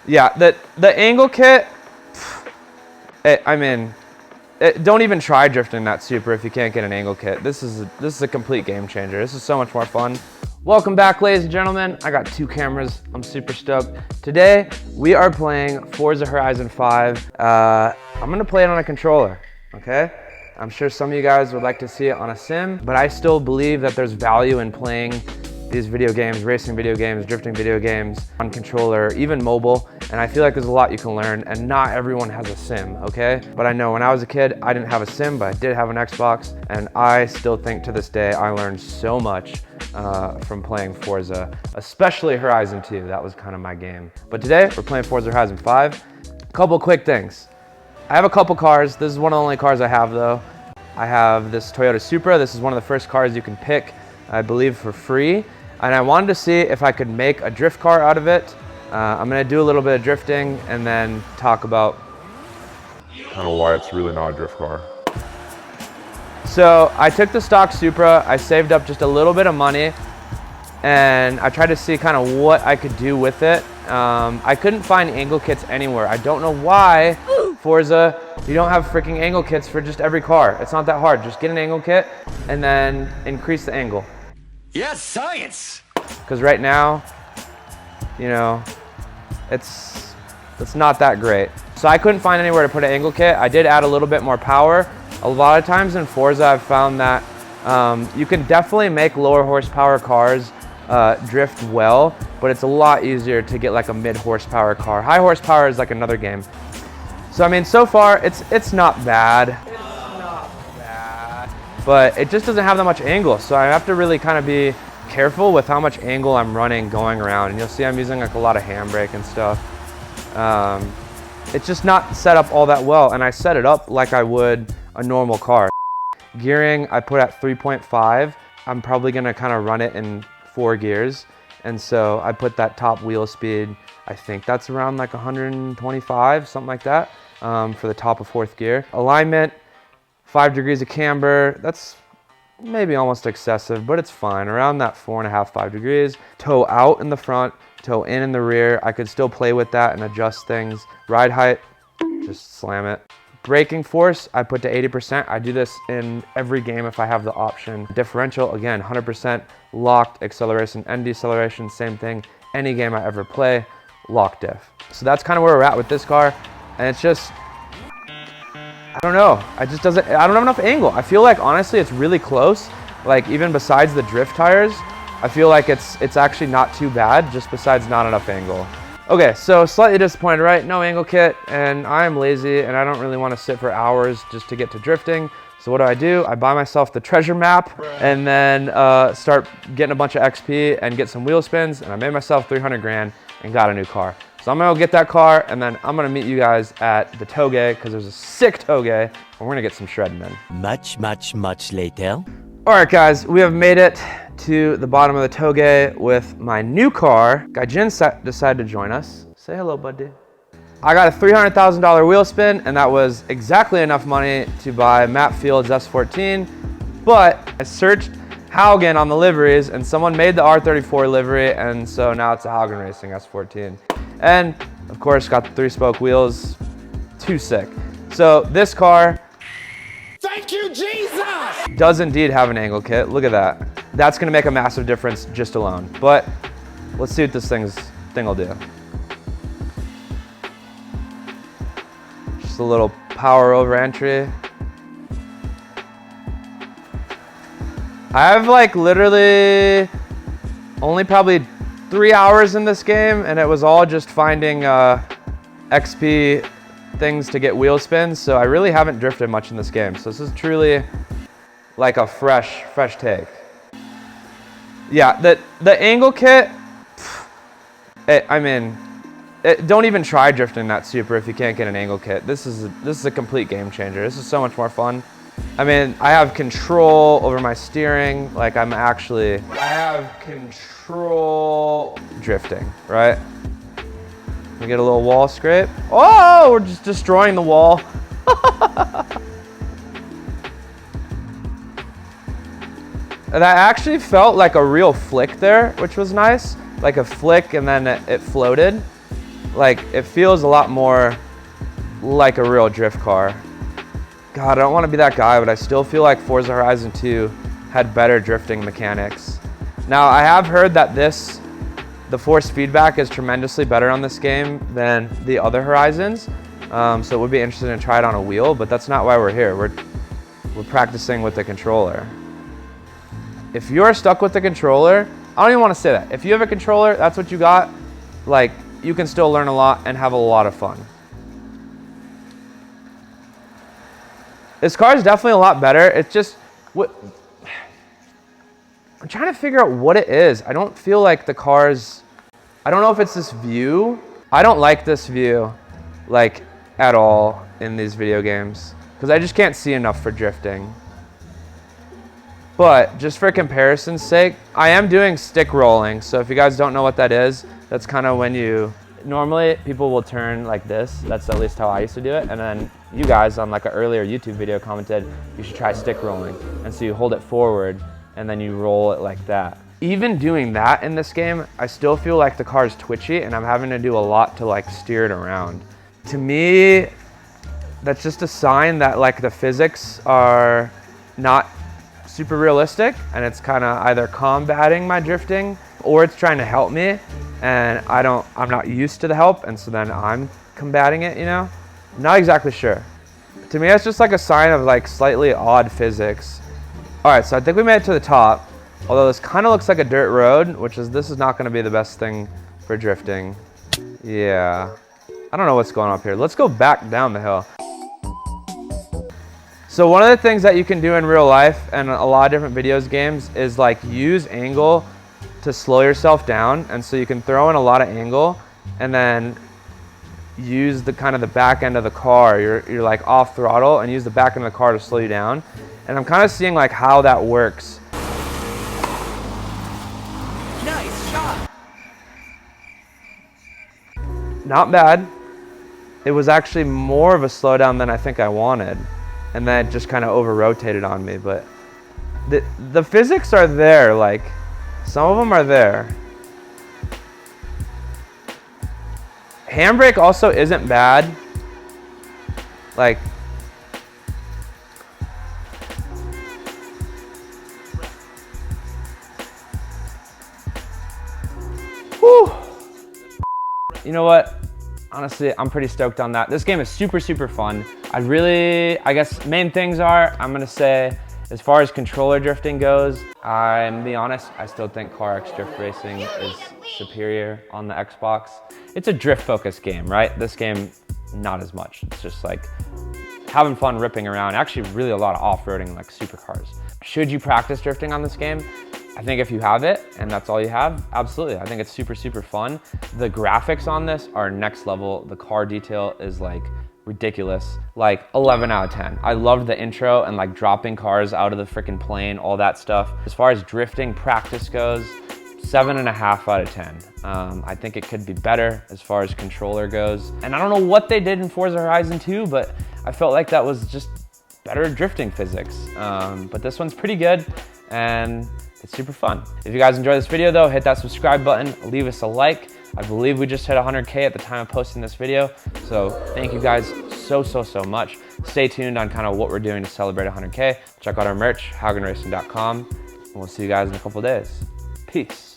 Yeah, the angle kit, don't even try drifting that super if you can't get an angle kit. This is a complete game changer. This is so much more fun. Welcome back, ladies and gentlemen. I got 2 cameras. I'm super stoked. Today, we are playing Forza Horizon 5. I'm gonna play it on a controller, okay? I'm sure some of you guys would like to see it on a sim, but I still believe that there's value in playing these video games, racing video games, drifting video games on controller, even mobile. And I feel like there's a lot you can learn, and not everyone has a sim, okay? But I know when I was a kid, I didn't have a sim, but I did have an Xbox, and I still think to this day, I learned so much from playing Forza, especially Horizon 2. That was kind of my game. But today, we're playing Forza Horizon 5. A couple quick things. I have a couple cars. This is one of the only cars I have though. I have this Toyota Supra. This is one of the first cars you can pick, I believe, for free. And I wanted to see if I could make a drift car out of it. I'm gonna do a little bit of drifting and then talk about kind of why it's really not a drift car. So I took the stock Supra, I saved up just a little bit of money, and I tried to see kind of what I could do with it. I couldn't find angle kits anywhere. I don't know why Forza, you don't have freaking angle kits for just every car. It's not that hard. Just get an angle kit and then increase the angle. Yes, science! Because right now, you know, it's not that great. So I couldn't find anywhere to put an angle kit. I did add a little bit more power. A lot of times in Forza, I've found that you can definitely make lower horsepower cars drift well, but it's a lot easier to get like a mid horsepower car. High horsepower is like another game. So I mean, so far it's not bad. But it just doesn't have that much angle. So I have to really kind of be careful with how much angle I'm running going around. And you'll see I'm using like a lot of handbrake and stuff. It's just not set up all that well. And I set it up like I would a normal car. Gearing, I put at 3.5. I'm probably gonna kind of run it in 4 gears. And so I put that top wheel speed, I think that's around like 125, something like that, for the top of 4th gear. Alignment, 5 degrees of camber. That's maybe almost excessive, but it's fine. Around that 4.5, 5 degrees. Toe out in the front, toe in the rear. I could still play with that and adjust things. Ride height, just slam it. Braking force, I put to 80%. I do this in every game if I have the option. Differential, again, 100% locked. Acceleration and deceleration, same thing. Any game I ever play, lock diff. So that's kind of where we're at with this car. And it's just, I don't know. I don't have enough angle. I feel like, honestly, it's really close. Like, even besides the drift tires, I feel like it's actually not too bad, just besides not enough angle. Okay, so slightly disappointed, right? No angle kit, and I'm lazy, and I don't really want to sit for hours just to get to drifting. So what do? I buy myself the treasure map, and then start getting a bunch of XP and get some wheel spins, and I made myself 300 grand and got a new car. So I'm gonna go get that car, and then I'm gonna meet you guys at the toge, because there's a sick toge, and we're gonna get some shredding in. Much later. All right, guys, we have made it to the bottom of the toge with my new car. Gaijin decided to join us. Say hello, buddy. I got a $300,000 wheel spin, and that was exactly enough money to buy Matt Field's S14, but I searched Haugen on the liveries, and someone made the R34 livery, and so now it's a Haugen Racing S14. And of course, got the 3-spoke wheels, too sick. So this car, Thank you, Jesus! does indeed have an angle kit. Look at that. That's gonna make a massive difference just alone. But let's see what this thing will do. Just a little power over entry. I have like literally only probably 3 hours in this game, and it was all just finding XP things to get wheel spins, so I really haven't drifted much in this game. So this is truly like a fresh take. Yeah, the angle kit, don't even try drifting that Supra if you can't get an angle kit. This is a complete game changer. This is so much more fun. I mean, I have control over my steering. Like I have control drifting, right? We get a little wall scrape. Oh, we're just destroying the wall. And that actually felt like a real flick there, which was nice. Like a flick and then it floated. Like, it feels a lot more like a real drift car. God, I don't want to be that guy, but I still feel like Forza Horizon 2 had better drifting mechanics. Now, I have heard that the force feedback is tremendously better on this game than the other Horizons. So it would be interesting to try it on a wheel, but that's not why we're here. We're practicing with the controller. If you're stuck with the controller, I don't even want to say that. If you have a controller, that's what you got, like, you can still learn a lot and have a lot of fun. This car is definitely a lot better. It's just, I'm trying to figure out what it is. I don't feel like the cars, I don't know if it's this view. I don't like this view, like, at all in these video games, because I just can't see enough for drifting. But just for comparison's sake, I am doing stick rolling. So if you guys don't know what that is, that's kind of when normally people will turn like this. That's at least how I used to do it. And then you guys on like an earlier YouTube video commented, you should try stick rolling. And so you hold it forward and then you roll it like that. Even doing that in this game, I still feel like the car is twitchy and I'm having to do a lot to like steer it around. To me, that's just a sign that like the physics are not super realistic, and it's kind of either combating my drifting or it's trying to help me, and I'm not used to the help, and so then I'm combating it, you know? I'm not exactly sure. To me, it's just like a sign of like slightly odd physics. All right, so I think we made it to the top, although this kind of looks like a dirt road, this is not gonna be the best thing for drifting. Yeah, I don't know what's going on up here. Let's go back down the hill. So one of the things that you can do in real life and a lot of different videos games is like use angle to slow yourself down. And so you can throw in a lot of angle and then use the kind of the back end of the car. You're like off throttle and use the back end of the car to slow you down. And I'm kind of seeing like how that works. Nice shot. Not bad. It was actually more of a slowdown than I think I wanted. And then it just kind of over-rotated on me, but the physics are there, like, some of them are there. Handbrake also isn't bad. Like, whew. You know what? Honestly, I'm pretty stoked on that. This game is super, super fun. I guess main things are, I'm gonna say, as far as controller drifting goes, I'm gonna be honest, I still think CarX Drift Racing is superior on the Xbox. It's a drift-focused game, right? This game, not as much. It's just like having fun ripping around. Actually, really a lot of off-roading, like supercars. Should you practice drifting on this game? I think if you have it and that's all you have, absolutely. I think it's super, super fun. The graphics on this are next level. The car detail is like ridiculous, like 11 out of 10. I loved the intro and like dropping cars out of the freaking plane, all that stuff. As far as drifting practice goes, 7.5 out of 10. I think it could be better as far as controller goes. And I don't know what they did in Forza Horizon 2, but I felt like that was just better drifting physics. But this one's pretty good and it's super fun. If you guys enjoyed this video though, hit that subscribe button, leave us a like. I believe we just hit 100K at the time of posting this video. So thank you guys so much. Stay tuned on kind of what we're doing to celebrate 100K. Check out our merch, haugenracing.com, and we'll see you guys in a couple days. Peace.